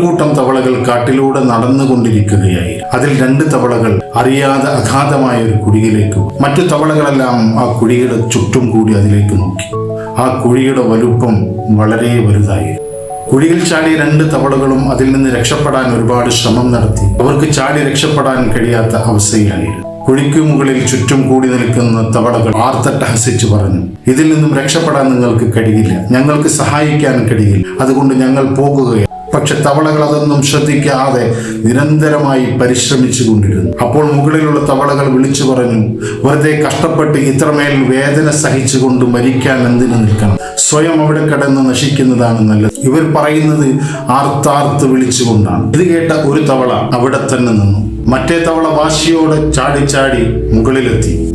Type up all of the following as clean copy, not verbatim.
കൂട്ടം തവളകൾ കാട്ടിലൂടെ നടന്നുകൊണ്ടിരിക്കുകയായി. അതിൽ 2 തവളകൾ അറിയാതെ അഗാധമായ ഒരു കുഴിയിലേക്ക്, മറ്റു തവളകളെല്ലാം ആ കുഴിയുടെ ചുറ്റും കൂടി അതിലേക്ക് നോക്കി. ആ കുഴിയുടെ വലുപ്പം വളരെ വലുതായി. കുഴിയിൽ ചാടിയ 2 തവളകളും അതിൽ നിന്ന് രക്ഷപ്പെടാൻ ഒരുപാട് ശ്രമം നടത്തി. അവർക്ക് ചാടി രക്ഷപ്പെടാൻ കഴിയാത്ത അവസ്ഥയിലായിരുന്നു. കുഴിക്ക് മുകളിൽ ചുറ്റും കൂടി നിൽക്കുന്ന തവളകൾ ആർത്തട്ടഹസിച്ചു പറഞ്ഞു, ഇതിൽ നിന്നും രക്ഷപ്പെടാൻ നിങ്ങൾക്ക് കഴിയില്ല, ഞങ്ങൾക്ക് സഹായിക്കാൻ കഴിയില്ല, അതുകൊണ്ട് ഞങ്ങൾ പോകുകയാണ്. പക്ഷെ തവളകൾ അതൊന്നും ശ്രദ്ധിക്കാതെ നിരന്തരമായി പരിശ്രമിച്ചു കൊണ്ടിരുന്നു. അപ്പോൾ മുകളിലുള്ള തവളകൾ വിളിച്ചു പറഞ്ഞു, വെറുതെ കഷ്ടപ്പെട്ട് ഇത്രമേൽ വേദന സഹിച്ചുകൊണ്ട് മരിക്കാൻ എന്തിനു നിൽക്കണം? സ്വയം അവിടെ കിടന്ന് നശിക്കുന്നതാണ് നല്ലത്. ഇവർ പറയുന്നത് ആർത്താർത്ത് വിളിച്ചുകൊണ്ടാണ്. ഇത് കേട്ട ഒരു തവള അവിടെ തന്നെ നിന്നു. മറ്റേ തവള വാശിയോടെ ചാടി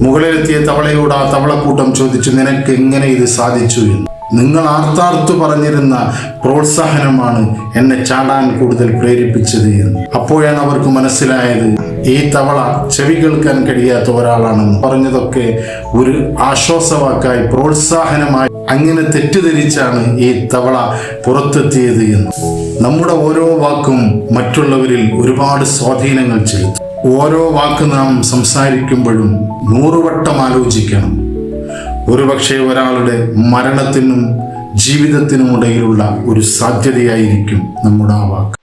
മുകളിലെത്തിയ തവളയോട് ആ തവളക്കൂട്ടം ചോദിച്ചു, നിനക്ക് എങ്ങനെ ഇത് സാധിച്ചു എന്ന്. നിങ്ങൾ ആർത്താർത്തു പറഞ്ഞിരുന്ന പ്രോത്സാഹനമാണ് എന്നെ ചാടാൻ കൂടുതൽ പ്രേരിപ്പിച്ചത് എന്ന്. അപ്പോഴാണ് അവർക്ക് മനസ്സിലായത് ഈ തവള ചെവി കേൾക്കാൻ കഴിയാത്ത ഒരാളാണെന്ന്. പറഞ്ഞതൊക്കെ ഒരു ആശ്വാസവാക്കായി, പ്രോത്സാഹനമായി അങ്ങനെ തെറ്റിദ്ധരിച്ചാണ് ഈ തവള പുറത്തെത്തിയത് എന്ന്. നമ്മുടെ ഓരോ വാക്കും മറ്റുള്ളവരിൽ ഒരുപാട് സ്വാധീനങ്ങൾ ചെലുത്തും. ഓരോ വാക്ക് നാം സംസാരിക്കുമ്പോഴും 100 വട്ടം ആലോചിക്കണം. ഒരുപക്ഷെ ഒരാളുടെ മരണത്തിനും ജീവിതത്തിനും ഇടയിലുള്ള ഒരു സാധ്യതയായിരിക്കും നമ്മുടെ ആ വാക്ക്.